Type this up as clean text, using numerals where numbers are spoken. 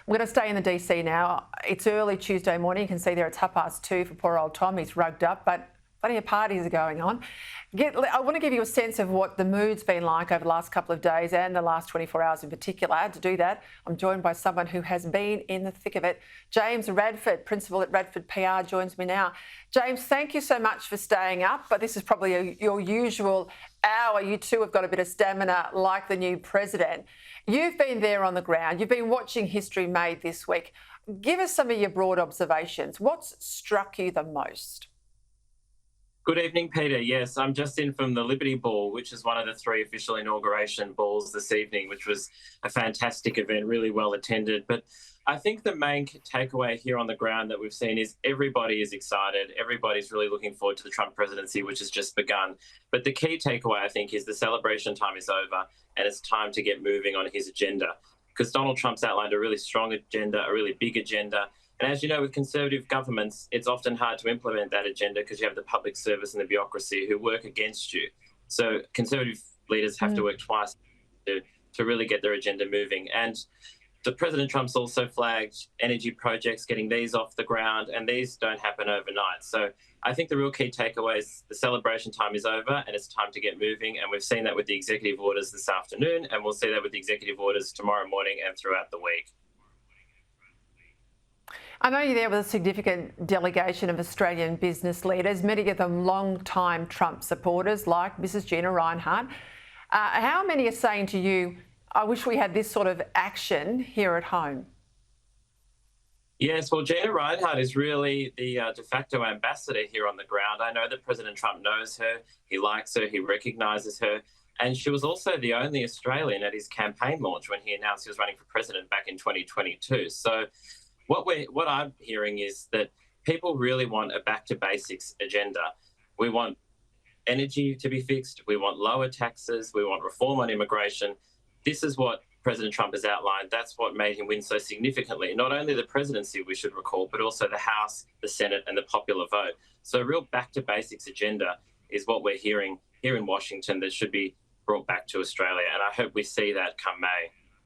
We're going to stay in the DC now. It's early Tuesday morning. You can see there it's 2:30 for poor old Tom. He's rugged up, but plenty of parties are going on. I want to give you a sense of what the mood's been like over the last couple of days and the last 24 hours in particular. To do that, I'm joined by someone who has been in the thick of it. James Radford, principal at Radford PR, joins me now. James, thank you so much for staying up, but this is probably your usual hour. You too have got a bit of stamina like the new president. You've been there on the ground. You've been watching history made this week. Give us some of your broad observations. What's struck you the most? Good evening, Peter. Yes, I'm just in from the Liberty Ball, which is one of the 3 official inauguration balls this evening, which was a fantastic event, really well attended. But I think the main takeaway here on the ground that we've seen is everybody is excited. Everybody's really looking forward to the Trump presidency, which has just begun. But the key takeaway, I think, is the celebration time is over and it's time to get moving on his agenda. Because Donald Trump's outlined a really strong agenda, a really big agenda. And as you know, with Conservative governments, it's often hard to implement that agenda because you have the public service and the bureaucracy who work against you. So Conservative leaders have to work twice to really get their agenda moving. And the President Trump's also flagged energy projects, getting these off the ground, and these don't happen overnight. So I think the real key takeaway is the celebration time is over and it's time to get moving. And we've seen that with the executive orders this afternoon, and we'll see that with the executive orders tomorrow morning and throughout the week. I know you're there with a significant delegation of Australian business leaders, many of them long-time Trump supporters like Mrs. Gina Rinehart. How many are saying to you, I wish we had this sort of action here at home? Yes, well, Gina Rinehart is really the de facto ambassador here on the ground. I know that President Trump knows her, he likes her, he recognises her. And she was also the only Australian at his campaign launch when he announced he was running for president back in 2022. So what I'm hearing is that people really want a back to basics agenda. We want energy to be fixed. We want lower taxes. We want reform on immigration. This is what President Trump has outlined. That's what made him win so significantly. Not only the presidency, we should recall, but also the House, the Senate, and the popular vote. So a real back to basics agenda is what we're hearing here in Washington that should be brought back to Australia. And I hope we see that come May.